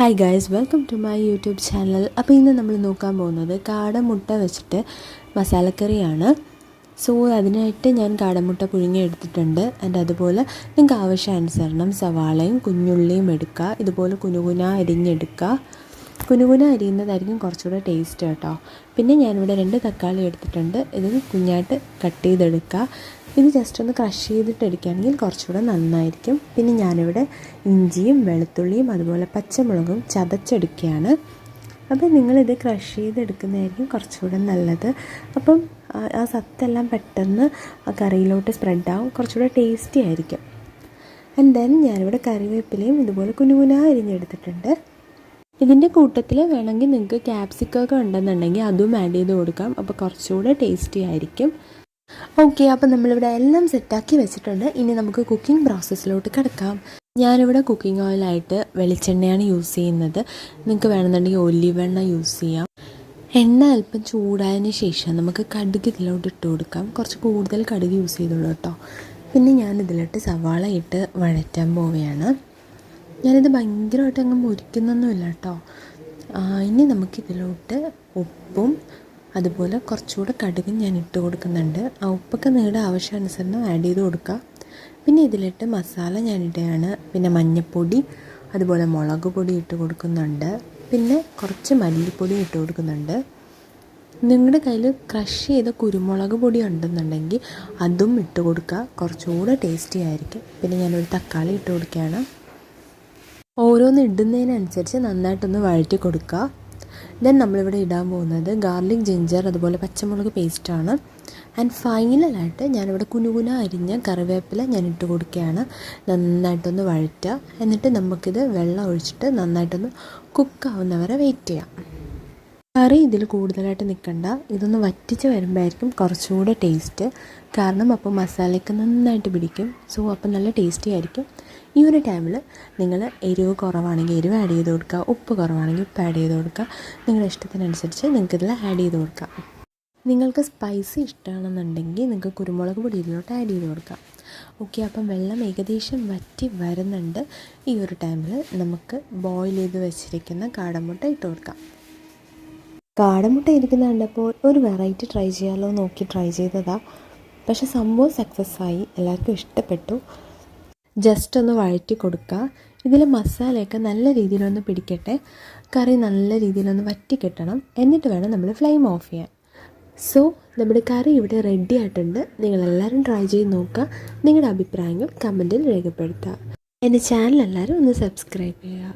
Hi guys, welcome to my YouTube channel. അപ്പോൾ ഇന്ന് നമ്മൾ നോക്കാൻ പോകുന്നത് കാടമുട്ട വെച്ചിട്ട് മസാലക്കറിയാണ്. സോ അതിനായിട്ട് ഞാൻ കാടമുട്ട പുഴുങ്ങി എടുത്തിട്ടുണ്ട്. അതുപോലെ നിങ്ങൾക്ക് ആവശ്യാനുസരണം സവാളയും കുഞ്ഞുള്ളിയും എടുക്കുക. ഇതുപോലെ കുനുകുന അരിഞ്ഞെടുക്കുക. കുനുകുന അരിയുന്നതായിരിക്കും കുറച്ചുകൂടെ ടേസ്റ്റ് കേട്ടോ. പിന്നെ ഞാനിവിടെ 2 തക്കാളി എടുത്തിട്ടുണ്ട്. ഇത് കുഞ്ഞായിട്ട് കട്ട് ചെയ്തെടുക്കുക. ഇത് ജസ്റ്റ് ഒന്ന് ക്രഷ് ചെയ്തിട്ട് എടുക്കുകയാണെങ്കിൽ കുറച്ചുകൂടെ നന്നായിരിക്കും. പിന്നെ ഞാനിവിടെ ഇഞ്ചിയും വെളുത്തുള്ളിയും അതുപോലെ പച്ചമുളകും ചതച്ചെടുക്കുകയാണ്. അപ്പോൾ നിങ്ങളിത് ക്രഷ് ചെയ്തെടുക്കുന്നതായിരിക്കും കുറച്ചുകൂടെ നല്ലത്. അപ്പം ആ സത്തെല്ലാം പെട്ടെന്ന് ആ കറിയിലോട്ട് സ്പ്രെഡാവും, കുറച്ചുകൂടെ ടേസ്റ്റി ആയിരിക്കും. ആൻഡ് ദെൻ ഞാനിവിടെ കറിവേപ്പിലയും ഇതുപോലെ കുനുകുന അരിഞ്ഞെടുത്തിട്ടുണ്ട്. ഇതിൻ്റെ കൂട്ടത്തിൽ വേണമെങ്കിൽ നിങ്ങൾക്ക് ക്യാപ്സിക്കൊക്കെ ഉണ്ടെന്നുണ്ടെങ്കിൽ അതും ആഡ് ചെയ്ത് കൊടുക്കാം. അപ്പോൾ കുറച്ചുകൂടെ ടേസ്റ്റി ആയിരിക്കും. ഓക്കെ, അപ്പോൾ നമ്മളിവിടെ എല്ലാം സെറ്റാക്കി വെച്ചിട്ടുണ്ട്. ഇനി നമുക്ക് കുക്കിംഗ് പ്രോസസ്സിലോട്ട് കിടക്കാം. ഞാനിവിടെ കുക്കിംഗ് ഓയിലായിട്ട് വെളിച്ചെണ്ണയാണ് യൂസ് ചെയ്യുന്നത്. നിങ്ങൾക്ക് വേണമെന്നുണ്ടെങ്കിൽ ഒലിവ് എണ്ണ യൂസ് ചെയ്യാം. എണ്ണ അല്പം ചൂടായതിന് ശേഷം നമുക്ക് കടുക് ഇതിലോട്ട് ഇട്ട് കൊടുക്കാം. കുറച്ച് കൂടുതൽ കടുക് യൂസ് ചെയ്തോളൂ കേട്ടോ. പിന്നെ ഞാനിതിലോട്ട് സവാള ഇട്ട് വഴറ്റാൻ പോവുകയാണ്. ഞാനിത് ഭയങ്കരമായിട്ട് അങ്ങ് മുരിക്കുന്നൊന്നുമില്ല കേട്ടോ. ഇനി നമുക്കിതിലോട്ട് ഉപ്പും അതുപോലെ കുറച്ചുകൂടെ കടുകും ഞാൻ ഇട്ട് കൊടുക്കുന്നുണ്ട്. ആ ഉപ്പൊക്കെ നിങ്ങളുടെ ആവശ്യാനുസരണം ആഡ് ചെയ്ത് കൊടുക്കുക. പിന്നെ ഇതിലിട്ട് മസാല ഞാൻ ഇടുകയാണ്. പിന്നെ മഞ്ഞൾപ്പൊടി അതുപോലെ മുളക് പൊടി ഇട്ട് കൊടുക്കുന്നുണ്ട്. പിന്നെ കുറച്ച് മല്ലിപ്പൊടി ഇട്ട് കൊടുക്കുന്നുണ്ട്. നിങ്ങളുടെ കയ്യിൽ ക്രഷ് ചെയ്ത കുരുമുളക് പൊടി ഉണ്ടെന്നുണ്ടെങ്കിൽ അതും ഇട്ട് കൊടുക്കുക, കുറച്ചുകൂടെ ടേസ്റ്റി ആയിരിക്കും. പിന്നെ ഞാനൊരു തക്കാളി ഇട്ട് കൊടുക്കുകയാണ്. ഓരോന്ന് ഇടുന്നതിനനുസരിച്ച് നന്നായിട്ടൊന്ന് വഴറ്റി കൊടുക്കുക. ദെൻ നമ്മളിവിടെ ഇടാൻ പോകുന്നത് ഗാർലിക്, ജിഞ്ചർ അതുപോലെ പച്ചമുളക് പേസ്റ്റാണ്. ആൻഡ് ഫൈനലായിട്ട് ഞാനിവിടെ കുനുകുന അരിഞ്ഞ കറിവേപ്പില ഞാൻ ഇട്ട് കൊടുക്കുകയാണ്. നന്നായിട്ടൊന്ന് വഴറ്റുക. എന്നിട്ട് നമുക്കിത് വെള്ളം ഒഴിച്ചിട്ട് നന്നായിട്ടൊന്ന് കുക്കാവുന്നവരെ വെയിറ്റ് ചെയ്യാം. കറി ഇതിൽ കൂടുതലായിട്ട് നിൽക്കണ്ട, ഇതൊന്ന് വറ്റിച്ച് വരുമ്പോഴായിരിക്കും കുറച്ചുകൂടെ ടേസ്റ്റ്. കാരണം അപ്പോൾ മസാലയ്ക്ക് നന്നായിട്ട് പിടിക്കും. സോ അപ്പോൾ നല്ല ടേസ്റ്റി ആയിരിക്കും. ഈ ഒരു ടൈമിൽ നിങ്ങൾ എരിവ് കുറവാണെങ്കിൽ എരിവ് ആഡ് ചെയ്ത് കൊടുക്കുക, ഉപ്പ് കുറവാണെങ്കിൽ ഉപ്പ് ആഡ് ചെയ്ത് കൊടുക്കുക. നിങ്ങളുടെ ഇഷ്ടത്തിനനുസരിച്ച് നിങ്ങൾക്കിതിൽ ആഡ് ചെയ്ത് കൊടുക്കാം. നിങ്ങൾക്ക് സ്പൈസി ഇഷ്ടമാണെന്നുണ്ടെങ്കിൽ നിങ്ങൾക്ക് കുരുമുളക് പൊടി ഇതിലോട്ട് ആഡ് ചെയ്ത് കൊടുക്കാം. ഓക്കെ, അപ്പം വെള്ളം ഏകദേശം വറ്റി വരുന്നുണ്ട്. ഈ ഒരു ടൈമിൽ നമുക്ക് ബോയിൽ ചെയ്ത് വെച്ചിരിക്കുന്ന കാടമുട്ട ഇട്ട് കൊടുക്കാം. കാടമുട്ട ഇരിക്കുന്ന കണ്ടപ്പോൾ ഒരു വെറൈറ്റി ട്രൈ ചെയ്യാമല്ലോ നോക്കി ട്രൈ ചെയ്തതാണ്. പക്ഷെ സംഭവം സക്സസ് ആയി, എല്ലാവർക്കും ഇഷ്ടപ്പെട്ടു. ജസ്റ്റ് ഒന്ന് വഴറ്റി കൊടുക്കുക. ഇതിൽ മസാലയൊക്കെ നല്ല രീതിയിലൊന്ന് പിടിക്കട്ടെ. കറി നല്ല രീതിയിലൊന്ന് വറ്റി കിട്ടണം. എന്നിട്ട് വേണം നമ്മൾ ഫ്ലെയിം ഓഫ് ചെയ്യാൻ. സോ നമ്മുടെ കറി ഇവിടെ റെഡി ആയിട്ടുണ്ട്. നിങ്ങളെല്ലാവരും ട്രൈ ചെയ്ത് നോക്കുക. നിങ്ങളുടെ അഭിപ്രായങ്ങൾ കമൻറ്റിൽ രേഖപ്പെടുത്തുക. എൻ്റെ ചാനൽ എല്ലാവരും ഒന്ന് സബ്സ്ക്രൈബ് ചെയ്യുക.